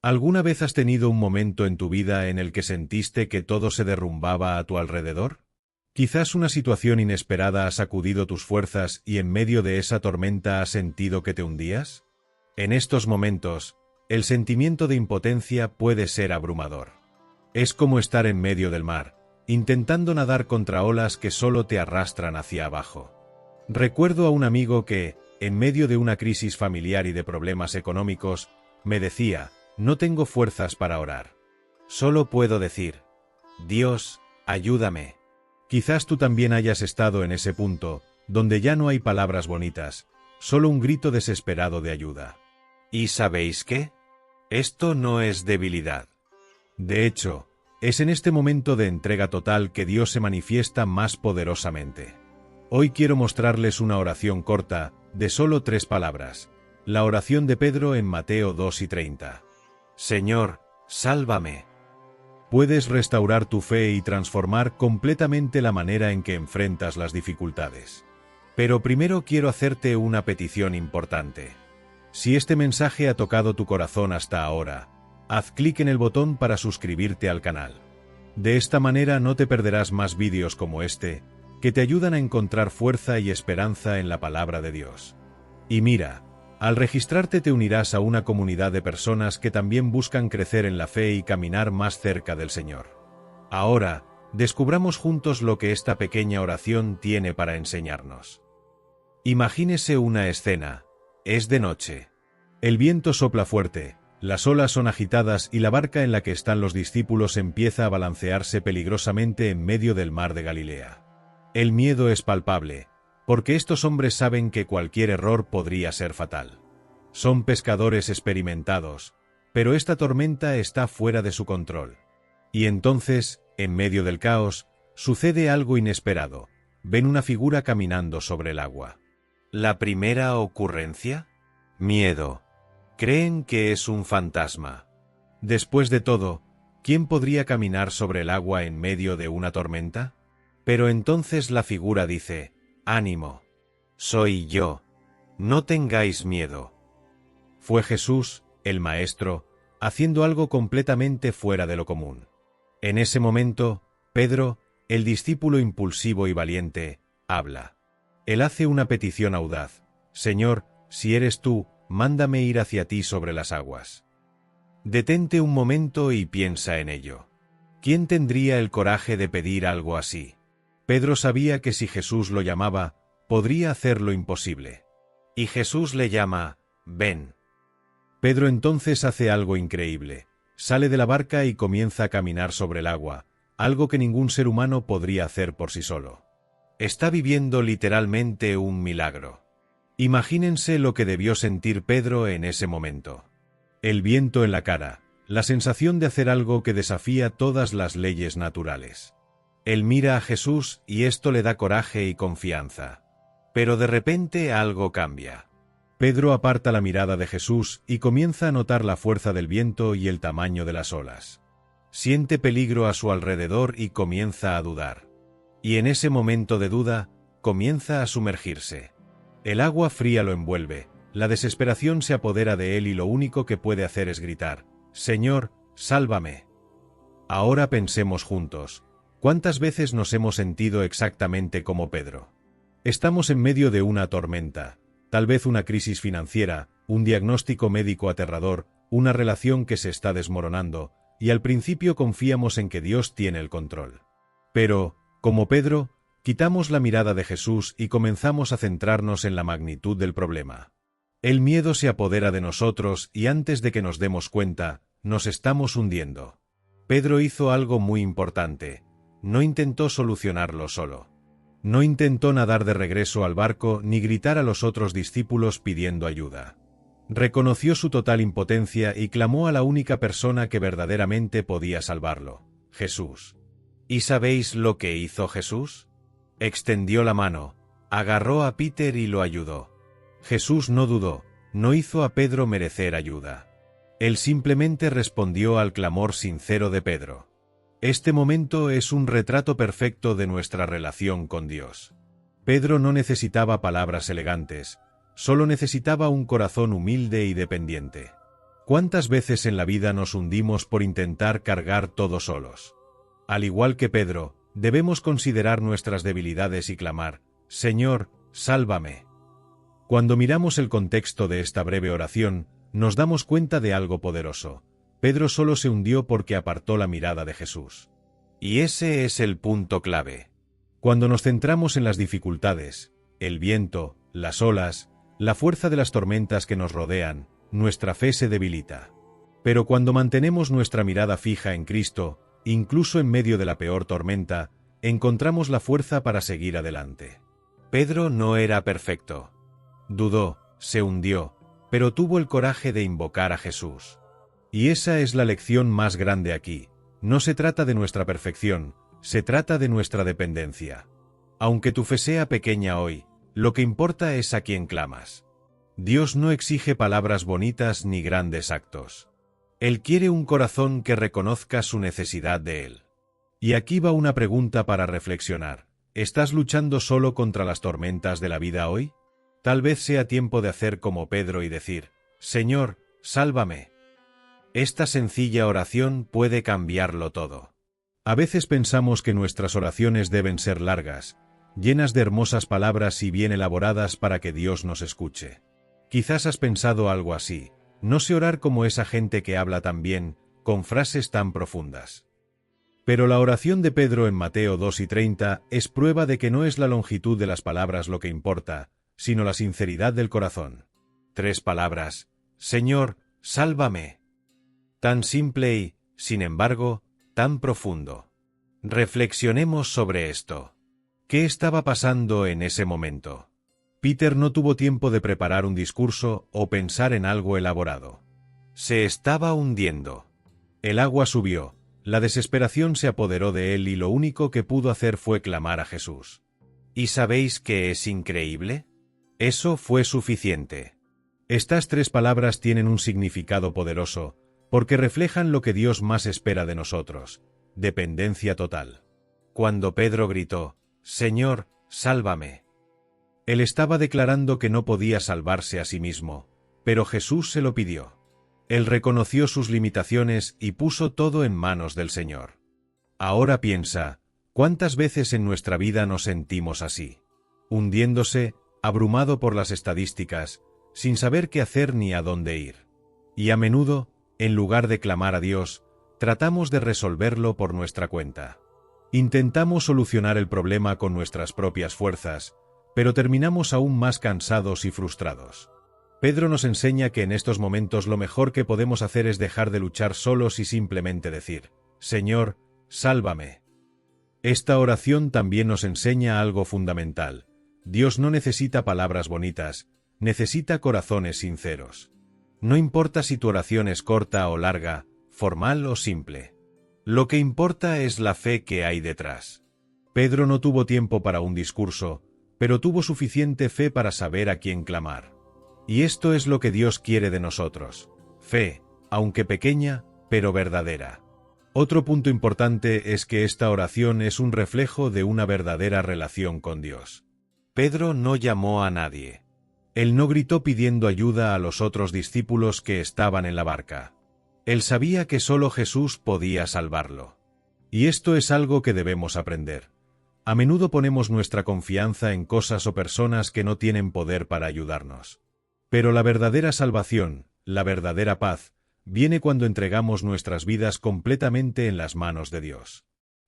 ¿Alguna vez has tenido un momento en tu vida en el que sentiste que todo se derrumbaba a tu alrededor? Quizás una situación inesperada ha sacudido tus fuerzas y en medio de esa tormenta has sentido que te hundías. En estos momentos, el sentimiento de impotencia puede ser abrumador. Es como estar en medio del mar, intentando nadar contra olas que solo te arrastran hacia abajo. Recuerdo a un amigo que, en medio de una crisis familiar y de problemas económicos, me decía: no tengo fuerzas para orar. Solo puedo decir: Dios, ayúdame. Quizás tú también hayas estado en ese punto, donde ya no hay palabras bonitas, solo un grito desesperado de ayuda. ¿Y sabéis qué? Esto no es debilidad. De hecho, es en este momento de entrega total que Dios se manifiesta más poderosamente. Hoy quiero mostrarles una oración corta, de solo 3 palabras. La oración de Pedro en Mateo 2:30. Señor, sálvame. Puedes restaurar tu fe y transformar completamente la manera en que enfrentas las dificultades. Pero primero quiero hacerte una petición importante. Si este mensaje ha tocado tu corazón hasta ahora, haz clic en el botón para suscribirte al canal. De esta manera no te perderás más vídeos como este, que te ayudan a encontrar fuerza y esperanza en la palabra de Dios. Y mira, al registrarte te unirás a una comunidad de personas que también buscan crecer en la fe y caminar más cerca del Señor. Ahora, descubramos juntos lo que esta pequeña oración tiene para enseñarnos. Imagínese una escena. Es de noche. El viento sopla fuerte, las olas son agitadas y la barca en la que están los discípulos empieza a balancearse peligrosamente en medio del mar de Galilea. El miedo es palpable, porque estos hombres saben que cualquier error podría ser fatal. Son pescadores experimentados, pero esta tormenta está fuera de su control. Y entonces, en medio del caos, sucede algo inesperado. Ven una figura caminando sobre el agua. ¿La primera ocurrencia? Miedo. Creen que es un fantasma. Después de todo, ¿quién podría caminar sobre el agua en medio de una tormenta? Pero entonces la figura dice: ánimo, soy yo, no tengáis miedo. Fue Jesús, el Maestro, haciendo algo completamente fuera de lo común. En ese momento, Pedro, el discípulo impulsivo y valiente, habla. Él hace una petición audaz: Señor, si eres tú, mándame ir hacia ti sobre las aguas. Detente un momento y piensa en ello. ¿Quién tendría el coraje de pedir algo así? Pedro sabía que si Jesús lo llamaba, podría hacer lo imposible. Y Jesús le llama: ven. Pedro entonces hace algo increíble. Sale de la barca y comienza a caminar sobre el agua, algo que ningún ser humano podría hacer por sí solo. Está viviendo literalmente un milagro. Imagínense lo que debió sentir Pedro en ese momento. El viento en la cara, la sensación de hacer algo que desafía todas las leyes naturales. Él mira a Jesús y esto le da coraje y confianza. Pero de repente algo cambia. Pedro aparta la mirada de Jesús y comienza a notar la fuerza del viento y el tamaño de las olas. Siente peligro a su alrededor y comienza a dudar. Y en ese momento de duda, comienza a sumergirse. El agua fría lo envuelve, la desesperación se apodera de él y lo único que puede hacer es gritar: Señor, sálvame. Ahora pensemos juntos. ¿Cuántas veces nos hemos sentido exactamente como Pedro? Estamos en medio de una tormenta, tal vez una crisis financiera, un diagnóstico médico aterrador, una relación que se está desmoronando, y al principio confiamos en que Dios tiene el control. Pero, como Pedro, quitamos la mirada de Jesús y comenzamos a centrarnos en la magnitud del problema. El miedo se apodera de nosotros y antes de que nos demos cuenta, nos estamos hundiendo. Pedro hizo algo muy importante. No intentó solucionarlo solo. No intentó nadar de regreso al barco ni gritar a los otros discípulos pidiendo ayuda. Reconoció su total impotencia y clamó a la única persona que verdaderamente podía salvarlo: Jesús. ¿Y sabéis lo que hizo Jesús? Extendió la mano, agarró a Peter y lo ayudó. Jesús no dudó, no hizo a Pedro merecer ayuda. Él simplemente respondió al clamor sincero de Pedro. Este momento es un retrato perfecto de nuestra relación con Dios. Pedro no necesitaba palabras elegantes, solo necesitaba un corazón humilde y dependiente. ¿Cuántas veces en la vida nos hundimos por intentar cargar todo solos? Al igual que Pedro, debemos considerar nuestras debilidades y clamar: Señor, sálvame. Cuando miramos el contexto de esta breve oración, nos damos cuenta de algo poderoso. Pedro solo se hundió porque apartó la mirada de Jesús. Y ese es el punto clave. Cuando nos centramos en las dificultades, el viento, las olas, la fuerza de las tormentas que nos rodean, nuestra fe se debilita. Pero cuando mantenemos nuestra mirada fija en Cristo, incluso en medio de la peor tormenta, encontramos la fuerza para seguir adelante. Pedro no era perfecto. Dudó, se hundió, pero tuvo el coraje de invocar a Jesús. Y esa es la lección más grande aquí. No se trata de nuestra perfección, se trata de nuestra dependencia. Aunque tu fe sea pequeña hoy, lo que importa es a quién clamas. Dios no exige palabras bonitas ni grandes actos. Él quiere un corazón que reconozca su necesidad de Él. Y aquí va una pregunta para reflexionar. ¿Estás luchando solo contra las tormentas de la vida hoy? Tal vez sea tiempo de hacer como Pedro y decir: Señor, sálvame. Esta sencilla oración puede cambiarlo todo. A veces pensamos que nuestras oraciones deben ser largas, llenas de hermosas palabras y bien elaboradas para que Dios nos escuche. Quizás has pensado algo así: no sé orar como esa gente que habla tan bien, con frases tan profundas. Pero la oración de Pedro en Mateo 2:30 es prueba de que no es la longitud de las palabras lo que importa, sino la sinceridad del corazón. 3 palabras: Señor, sálvame. Tan simple y, sin embargo, tan profundo. Reflexionemos sobre esto. ¿Qué estaba pasando en ese momento? Peter no tuvo tiempo de preparar un discurso o pensar en algo elaborado. Se estaba hundiendo. El agua subió, la desesperación se apoderó de él y lo único que pudo hacer fue clamar a Jesús. ¿Y sabéis qué es increíble? Eso fue suficiente. Estas 3 palabras tienen un significado poderoso, porque reflejan lo que Dios más espera de nosotros: dependencia total. Cuando Pedro gritó: Señor, sálvame, él estaba declarando que no podía salvarse a sí mismo, pero Jesús se lo pidió. Él reconoció sus limitaciones y puso todo en manos del Señor. Ahora piensa, ¿cuántas veces en nuestra vida nos sentimos así? Hundiéndose, abrumado por las estadísticas, sin saber qué hacer ni a dónde ir. Y a menudo, en lugar de clamar a Dios, tratamos de resolverlo por nuestra cuenta. Intentamos solucionar el problema con nuestras propias fuerzas, pero terminamos aún más cansados y frustrados. Pedro nos enseña que en estos momentos lo mejor que podemos hacer es dejar de luchar solos y simplemente decir: Señor, sálvame. Esta oración también nos enseña algo fundamental. Dios no necesita palabras bonitas, necesita corazones sinceros. No importa si tu oración es corta o larga, formal o simple. Lo que importa es la fe que hay detrás. Pedro no tuvo tiempo para un discurso, pero tuvo suficiente fe para saber a quién clamar. Y esto es lo que Dios quiere de nosotros: fe, aunque pequeña, pero verdadera. Otro punto importante es que esta oración es un reflejo de una verdadera relación con Dios. Pedro no llamó a nadie. Él no gritó pidiendo ayuda a los otros discípulos que estaban en la barca. Él sabía que solo Jesús podía salvarlo. Y esto es algo que debemos aprender. A menudo ponemos nuestra confianza en cosas o personas que no tienen poder para ayudarnos. Pero la verdadera salvación, la verdadera paz, viene cuando entregamos nuestras vidas completamente en las manos de Dios.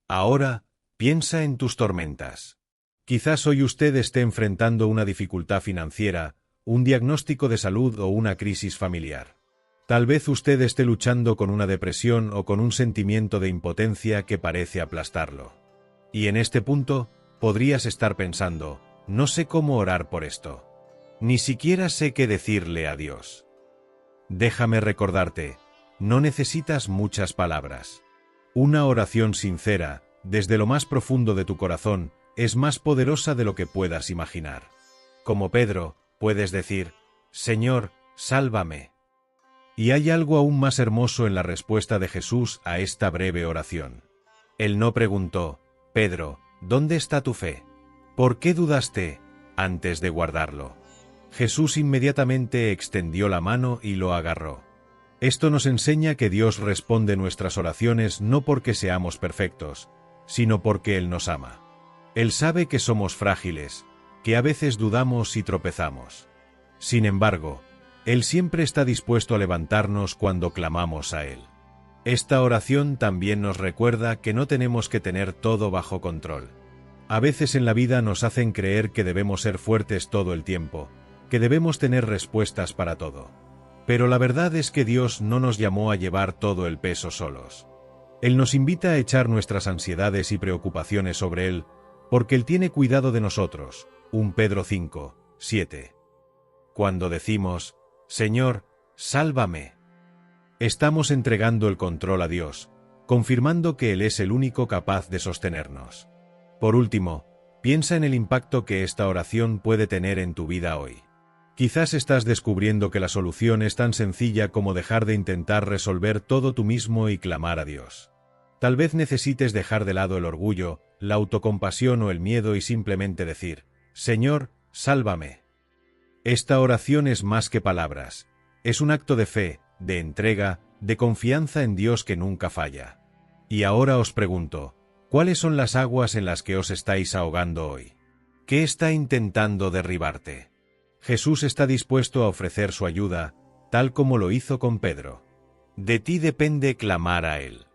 Ahora, piensa en tus tormentas. Quizás hoy usted esté enfrentando una dificultad financiera, un diagnóstico de salud o una crisis familiar. Tal vez usted esté luchando con una depresión o con un sentimiento de impotencia que parece aplastarlo. Y en este punto, podrías estar pensando: no sé cómo orar por esto. Ni siquiera sé qué decirle a Dios. Déjame recordarte, no necesitas muchas palabras. Una oración sincera, desde lo más profundo de tu corazón, es más poderosa de lo que puedas imaginar. Como Pedro, puedes decir: Señor, sálvame. Y hay algo aún más hermoso en la respuesta de Jesús a esta breve oración. Él no preguntó: Pedro, ¿dónde está tu fe? ¿Por qué dudaste antes de guardarlo? Jesús inmediatamente extendió la mano y lo agarró. Esto nos enseña que Dios responde nuestras oraciones no porque seamos perfectos, sino porque Él nos ama. Él sabe que somos frágiles, que a veces dudamos y tropezamos. Sin embargo, Él siempre está dispuesto a levantarnos cuando clamamos a Él. Esta oración también nos recuerda que no tenemos que tener todo bajo control. A veces en la vida nos hacen creer que debemos ser fuertes todo el tiempo, que debemos tener respuestas para todo. Pero la verdad es que Dios no nos llamó a llevar todo el peso solos. Él nos invita a echar nuestras ansiedades y preocupaciones sobre Él, porque Él tiene cuidado de nosotros. 1 Pedro 5, 7. Cuando decimos, Señor, sálvame, estamos entregando el control a Dios, confirmando que Él es el único capaz de sostenernos. Por último, piensa en el impacto que esta oración puede tener en tu vida hoy. Quizás estás descubriendo que la solución es tan sencilla como dejar de intentar resolver todo tú mismo y clamar a Dios. Tal vez necesites dejar de lado el orgullo, la autocompasión o el miedo y simplemente decir, Señor, sálvame. Esta oración es más que palabras, es un acto de fe, de entrega, de confianza en Dios que nunca falla. Y ahora os pregunto, ¿cuáles son las aguas en las que os estáis ahogando hoy? ¿Qué está intentando derribarte? Jesús está dispuesto a ofrecer su ayuda, tal como lo hizo con Pedro. De ti depende clamar a Él.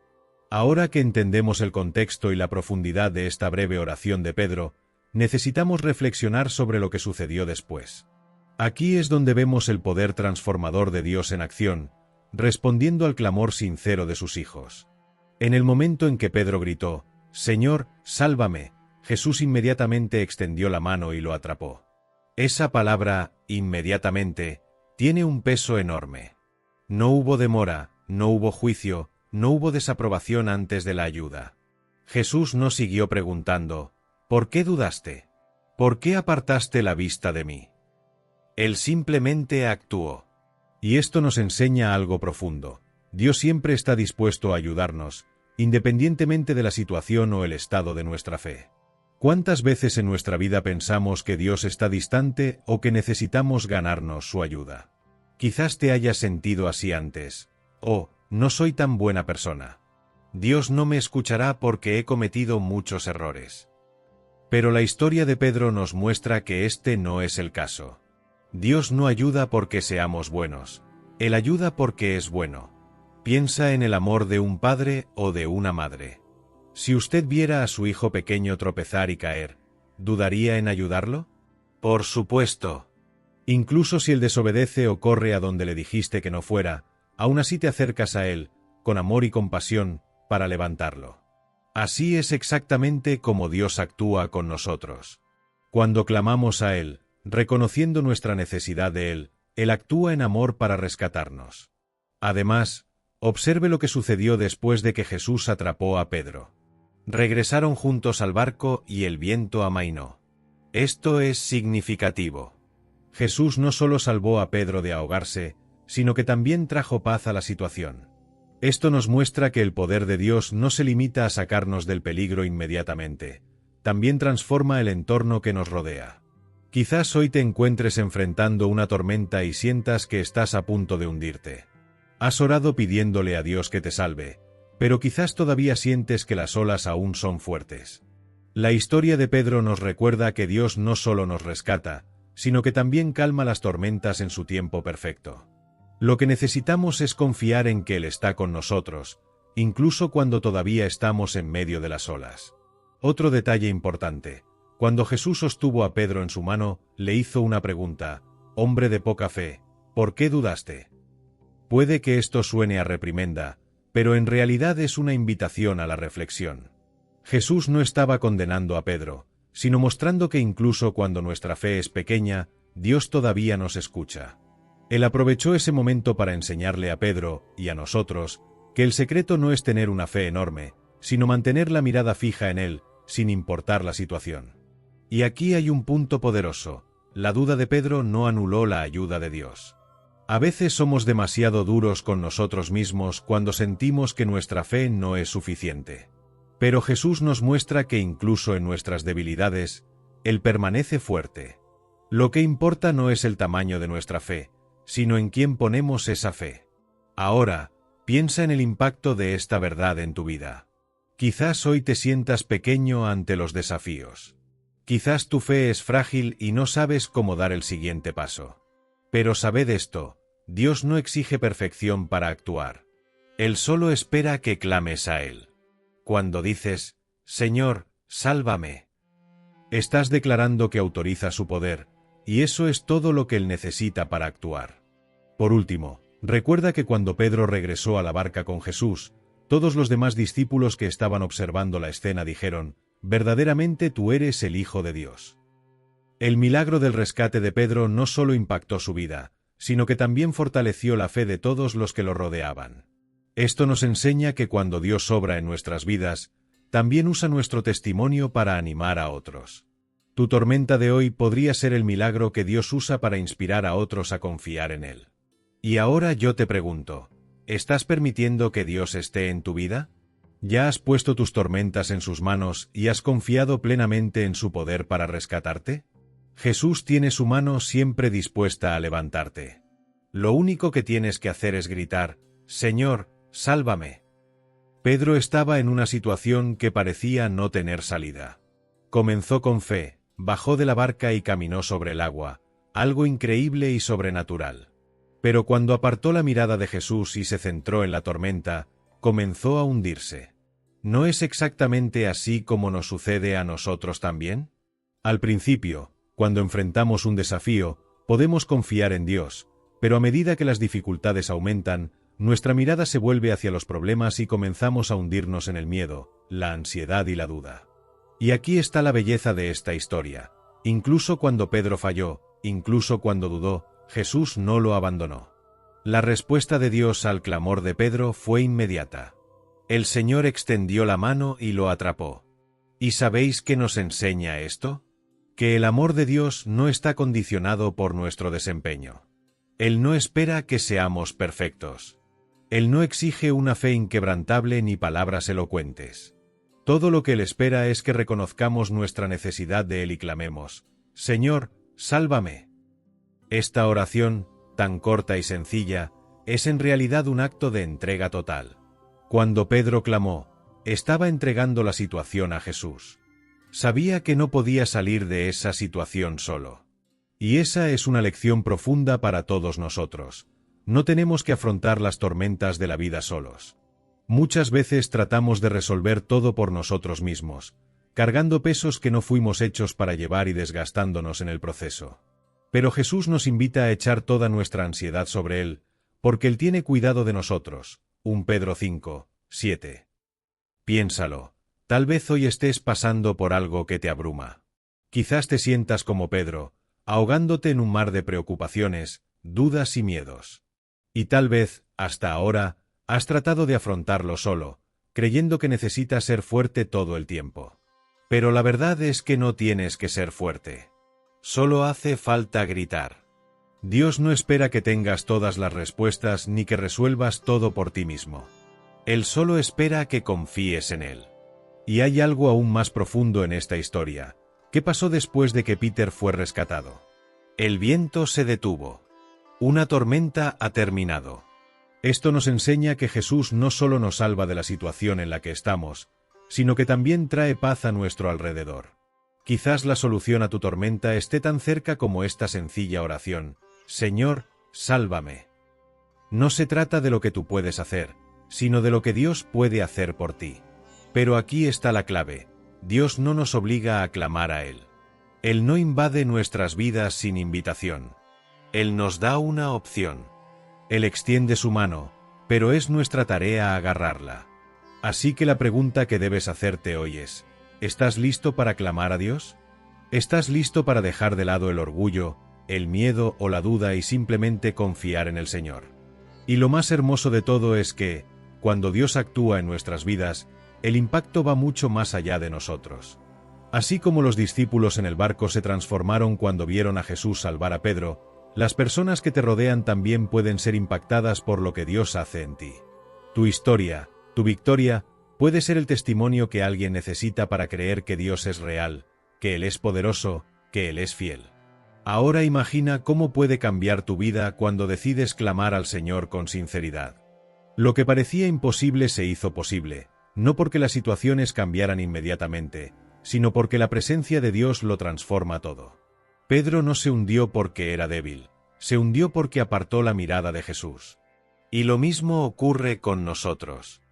Ahora que entendemos el contexto y la profundidad de esta breve oración de Pedro, necesitamos reflexionar sobre lo que sucedió después. Aquí es donde vemos el poder transformador de Dios en acción, respondiendo al clamor sincero de sus hijos. En el momento en que Pedro gritó, Señor, sálvame, Jesús inmediatamente extendió la mano y lo atrapó. Esa palabra, inmediatamente, tiene un peso enorme. No hubo demora, no hubo juicio, no hubo desaprobación antes de la ayuda. Jesús no siguió preguntando, ¿por qué dudaste? ¿Por qué apartaste la vista de mí? Él simplemente actuó. Y esto nos enseña algo profundo. Dios siempre está dispuesto a ayudarnos, independientemente de la situación o el estado de nuestra fe. ¿Cuántas veces en nuestra vida pensamos que Dios está distante o que necesitamos ganarnos su ayuda? Quizás te hayas sentido así antes. Oh, no soy tan buena persona. Dios no me escuchará porque he cometido muchos errores. Pero la historia de Pedro nos muestra que este no es el caso. Dios no ayuda porque seamos buenos. Él ayuda porque es bueno. Piensa en el amor de un padre o de una madre. Si usted viera a su hijo pequeño tropezar y caer, ¿dudaría en ayudarlo? Por supuesto. Incluso si él desobedece o corre a donde le dijiste que no fuera, aún así te acercas a él, con amor y compasión, para levantarlo. Así es exactamente como Dios actúa con nosotros. Cuando clamamos a Él, reconociendo nuestra necesidad de Él, Él actúa en amor para rescatarnos. Además, observe lo que sucedió después de que Jesús atrapó a Pedro. Regresaron juntos al barco y el viento amainó. Esto es significativo. Jesús no solo salvó a Pedro de ahogarse, sino que también trajo paz a la situación. Esto nos muestra que el poder de Dios no se limita a sacarnos del peligro inmediatamente, también transforma el entorno que nos rodea. Quizás hoy te encuentres enfrentando una tormenta y sientas que estás a punto de hundirte. Has orado pidiéndole a Dios que te salve, pero quizás todavía sientes que las olas aún son fuertes. La historia de Pedro nos recuerda que Dios no solo nos rescata, sino que también calma las tormentas en su tiempo perfecto. Lo que necesitamos es confiar en que Él está con nosotros, incluso cuando todavía estamos en medio de las olas. Otro detalle importante. Cuando Jesús sostuvo a Pedro en su mano, le hizo una pregunta: «Hombre de poca fe, ¿por qué dudaste?». Puede que esto suene a reprimenda, pero en realidad es una invitación a la reflexión. Jesús no estaba condenando a Pedro, sino mostrando que incluso cuando nuestra fe es pequeña, Dios todavía nos escucha. Él aprovechó ese momento para enseñarle a Pedro, y a nosotros, que el secreto no es tener una fe enorme, sino mantener la mirada fija en Él, sin importar la situación. Y aquí hay un punto poderoso: la duda de Pedro no anuló la ayuda de Dios. A veces somos demasiado duros con nosotros mismos cuando sentimos que nuestra fe no es suficiente. Pero Jesús nos muestra que incluso en nuestras debilidades, Él permanece fuerte. Lo que importa no es el tamaño de nuestra fe, sino en quién ponemos esa fe. Ahora, piensa en el impacto de esta verdad en tu vida. Quizás hoy te sientas pequeño ante los desafíos. Quizás tu fe es frágil y no sabes cómo dar el siguiente paso. Pero sabed esto, Dios no exige perfección para actuar. Él solo espera que clames a Él. Cuando dices, Señor, sálvame, estás declarando que autoriza su poder, y eso es todo lo que Él necesita para actuar. Por último, recuerda que cuando Pedro regresó a la barca con Jesús, todos los demás discípulos que estaban observando la escena dijeron, verdaderamente tú eres el Hijo de Dios. El milagro del rescate de Pedro no solo impactó su vida, sino que también fortaleció la fe de todos los que lo rodeaban. Esto nos enseña que cuando Dios obra en nuestras vidas, también usa nuestro testimonio para animar a otros. Tu tormenta de hoy podría ser el milagro que Dios usa para inspirar a otros a confiar en Él. Y ahora yo te pregunto, ¿estás permitiendo que Dios esté en tu vida? ¿Ya has puesto tus tormentas en sus manos y has confiado plenamente en su poder para rescatarte? Jesús tiene su mano siempre dispuesta a levantarte. Lo único que tienes que hacer es gritar, Señor, sálvame. Pedro estaba en una situación que parecía no tener salida. Comenzó con fe, bajó de la barca y caminó sobre el agua, algo increíble y sobrenatural. Pero cuando apartó la mirada de Jesús y se centró en la tormenta, comenzó a hundirse. ¿No es exactamente así como nos sucede a nosotros también? Al principio, cuando enfrentamos un desafío, podemos confiar en Dios, pero a medida que las dificultades aumentan, nuestra mirada se vuelve hacia los problemas y comenzamos a hundirnos en el miedo, la ansiedad y la duda. Y aquí está la belleza de esta historia. Incluso cuando Pedro falló, incluso cuando dudó, Jesús no lo abandonó. La respuesta de Dios al clamor de Pedro fue inmediata. El Señor extendió la mano y lo atrapó. ¿Y sabéis qué nos enseña esto? Que el amor de Dios no está condicionado por nuestro desempeño. Él no espera que seamos perfectos. Él no exige una fe inquebrantable ni palabras elocuentes. Todo lo que Él espera es que reconozcamos nuestra necesidad de Él y clamemos, Señor, sálvame. Esta oración, tan corta y sencilla, es en realidad un acto de entrega total. Cuando Pedro clamó, estaba entregando la situación a Jesús. Sabía que no podía salir de esa situación solo. Y esa es una lección profunda para todos nosotros. No tenemos que afrontar las tormentas de la vida solos. Muchas veces tratamos de resolver todo por nosotros mismos, cargando pesos que no fuimos hechos para llevar y desgastándonos en el proceso. Pero Jesús nos invita a echar toda nuestra ansiedad sobre Él, porque Él tiene cuidado de nosotros. 1 Pedro 5, 7. Piénsalo, tal vez hoy estés pasando por algo que te abruma. Quizás te sientas como Pedro, ahogándote en un mar de preocupaciones, dudas y miedos. Y tal vez, hasta ahora, has tratado de afrontarlo solo, creyendo que necesitas ser fuerte todo el tiempo. Pero la verdad es que no tienes que ser fuerte. Solo hace falta gritar. Dios no espera que tengas todas las respuestas ni que resuelvas todo por ti mismo. Él solo espera que confíes en Él. Y hay algo aún más profundo en esta historia. ¿Qué pasó después de que Peter fue rescatado? El viento se detuvo. Una tormenta ha terminado. Esto nos enseña que Jesús no solo nos salva de la situación en la que estamos, sino que también trae paz a nuestro alrededor. Quizás la solución a tu tormenta esté tan cerca como esta sencilla oración, Señor, sálvame. No se trata de lo que tú puedes hacer, sino de lo que Dios puede hacer por ti. Pero aquí está la clave, Dios no nos obliga a clamar a Él. Él no invade nuestras vidas sin invitación. Él nos da una opción. Él extiende su mano, pero es nuestra tarea agarrarla. Así que la pregunta que debes hacerte hoy es, ¿estás listo para clamar a Dios? ¿Estás listo para dejar de lado el orgullo, el miedo o la duda y simplemente confiar en el Señor? Y lo más hermoso de todo es que, cuando Dios actúa en nuestras vidas, el impacto va mucho más allá de nosotros. Así como los discípulos en el barco se transformaron cuando vieron a Jesús salvar a Pedro, las personas que te rodean también pueden ser impactadas por lo que Dios hace en ti. Tu historia, tu victoria, puede ser el testimonio que alguien necesita para creer que Dios es real, que Él es poderoso, que Él es fiel. Ahora imagina cómo puede cambiar tu vida cuando decides clamar al Señor con sinceridad. Lo que parecía imposible se hizo posible, no porque las situaciones cambiaran inmediatamente, sino porque la presencia de Dios lo transforma todo. Pedro no se hundió porque era débil, se hundió porque apartó la mirada de Jesús. Y lo mismo ocurre con nosotros.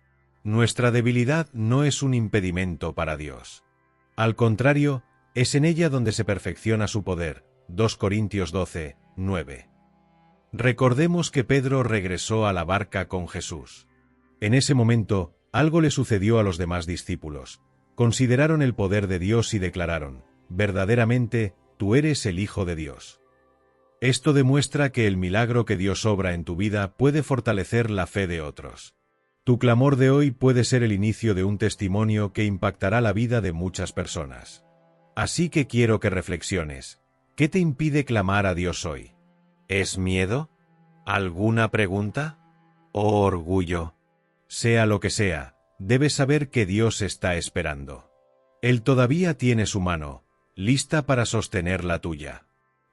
Nuestra debilidad no es un impedimento para Dios. Al contrario, es en ella donde se perfecciona su poder. 2 Corintios 12, 9. Recordemos que Pedro regresó a la barca con Jesús. En ese momento, algo le sucedió a los demás discípulos. Consideraron el poder de Dios y declararon: verdaderamente, tú eres el Hijo de Dios. Esto demuestra que el milagro que Dios obra en tu vida puede fortalecer la fe de otros. Tu clamor de hoy puede ser el inicio de un testimonio que impactará la vida de muchas personas. Así que quiero que reflexiones. ¿Qué te impide clamar a Dios hoy? ¿Es miedo? ¿Alguna pregunta? ¿O orgullo? Sea lo que sea, debes saber que Dios está esperando. Él todavía tiene su mano, lista para sostener la tuya.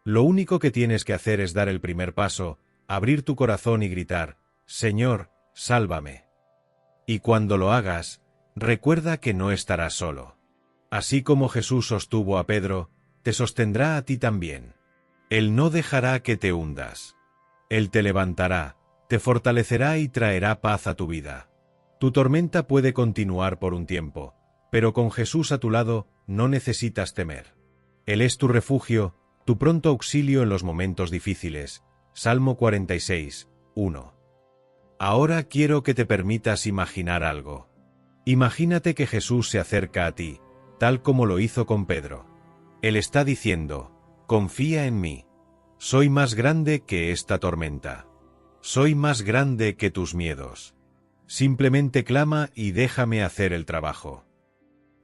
Lo único que tienes que hacer es dar el primer paso, abrir tu corazón y gritar: Señor, sálvame. Y cuando lo hagas, recuerda que no estarás solo. Así como Jesús sostuvo a Pedro, te sostendrá a ti también. Él no dejará que te hundas. Él te levantará, te fortalecerá y traerá paz a tu vida. Tu tormenta puede continuar por un tiempo, pero con Jesús a tu lado no necesitas temer. Él es tu refugio, tu pronto auxilio en los momentos difíciles. Salmo 46, 1. Ahora quiero que te permitas imaginar algo. Imagínate que Jesús se acerca a ti, tal como lo hizo con Pedro. Él está diciendo: confía en mí. Soy más grande que esta tormenta. Soy más grande que tus miedos. Simplemente clama y déjame hacer el trabajo.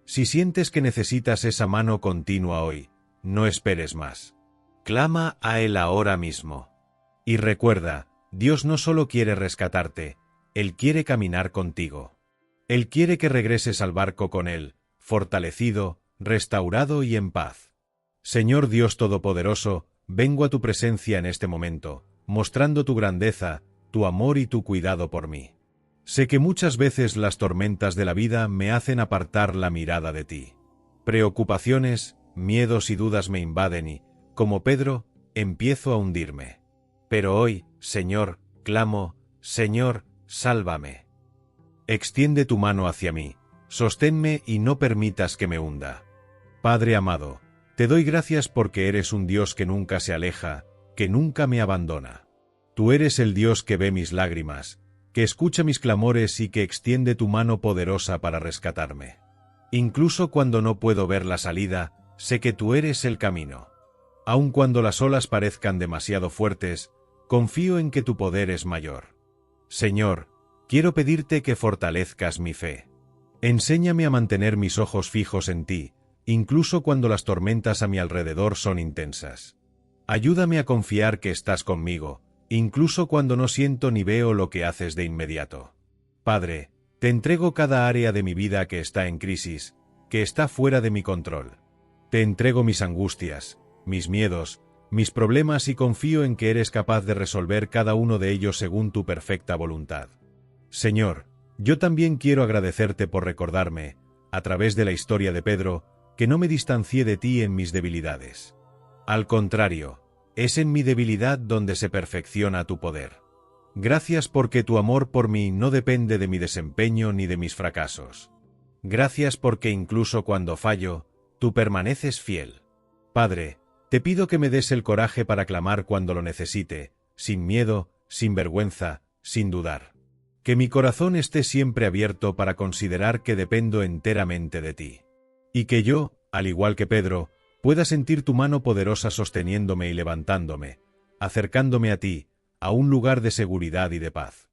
Si sientes que necesitas esa mano continua hoy, no esperes más. Clama a Él ahora mismo. Y recuerda, Dios no solo quiere rescatarte, Él quiere caminar contigo. Él quiere que regreses al barco con Él, fortalecido, restaurado y en paz. Señor Dios Todopoderoso, vengo a tu presencia en este momento, mostrando tu grandeza, tu amor y tu cuidado por mí. Sé que muchas veces las tormentas de la vida me hacen apartar la mirada de ti. Preocupaciones, miedos y dudas me invaden y, como Pedro, empiezo a hundirme. Pero hoy, Señor, clamo: Señor, sálvame. Extiende tu mano hacia mí, sosténme y no permitas que me hunda. Padre amado, te doy gracias porque eres un Dios que nunca se aleja, que nunca me abandona. Tú eres el Dios que ve mis lágrimas, que escucha mis clamores y que extiende tu mano poderosa para rescatarme. Incluso cuando no puedo ver la salida, sé que tú eres el camino. Aun cuando las olas parezcan demasiado fuertes, confío en que tu poder es mayor. Señor, quiero pedirte que fortalezcas mi fe. Enséñame a mantener mis ojos fijos en ti, incluso cuando las tormentas a mi alrededor son intensas. Ayúdame a confiar que estás conmigo, incluso cuando no siento ni veo lo que haces de inmediato. Padre, te entrego cada área de mi vida que está en crisis, que está fuera de mi control. Te entrego mis angustias, mis miedos, mis problemas y confío en que eres capaz de resolver cada uno de ellos según tu perfecta voluntad. Señor, yo también quiero agradecerte por recordarme, a través de la historia de Pedro, que no me distancié de ti en mis debilidades. Al contrario, es en mi debilidad donde se perfecciona tu poder. Gracias porque tu amor por mí no depende de mi desempeño ni de mis fracasos. Gracias porque incluso cuando fallo, tú permaneces fiel. Padre, te pido que me des el coraje para clamar cuando lo necesite, sin miedo, sin vergüenza, sin dudar. Que mi corazón esté siempre abierto para considerar que dependo enteramente de ti. Y que yo, al igual que Pedro, pueda sentir tu mano poderosa sosteniéndome y levantándome, acercándome a ti, a un lugar de seguridad y de paz.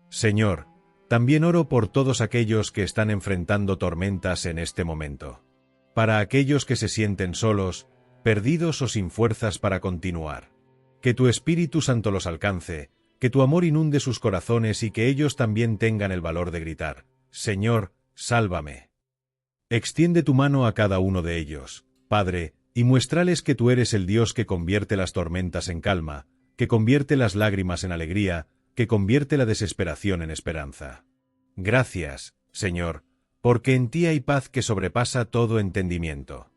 Señor, también oro por todos aquellos que están enfrentando tormentas en este momento. Para aquellos que se sienten solos, perdidos o sin fuerzas para continuar. Que tu Espíritu Santo los alcance, que tu amor inunde sus corazones y que ellos también tengan el valor de gritar: Señor, sálvame. Extiende tu mano a cada uno de ellos, Padre, y muéstrales que tú eres el Dios que convierte las tormentas en calma, que convierte las lágrimas en alegría, que convierte la desesperación en esperanza. Gracias, Señor, porque en ti hay paz que sobrepasa todo entendimiento.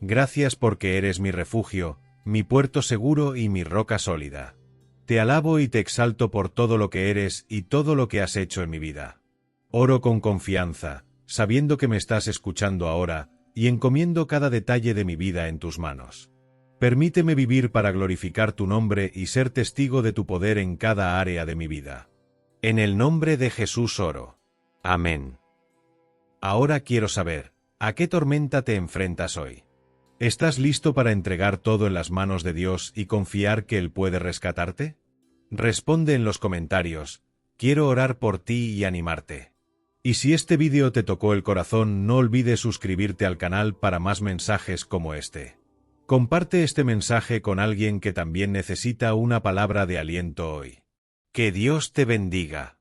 Gracias porque eres mi refugio, mi puerto seguro y mi roca sólida. Te alabo y te exalto por todo lo que eres y todo lo que has hecho en mi vida. Oro con confianza, sabiendo que me estás escuchando ahora, y encomiendo cada detalle de mi vida en tus manos. Permíteme vivir para glorificar tu nombre y ser testigo de tu poder en cada área de mi vida. En el nombre de Jesús oro. Amén. Ahora quiero saber, ¿a qué tormenta te enfrentas hoy? ¿Estás listo para entregar todo en las manos de Dios y confiar que Él puede rescatarte? Responde en los comentarios, quiero orar por ti y animarte. Y si este vídeo te tocó el corazón, no olvides suscribirte al canal para más mensajes como este. Comparte este mensaje con alguien que también necesita una palabra de aliento hoy. Que Dios te bendiga.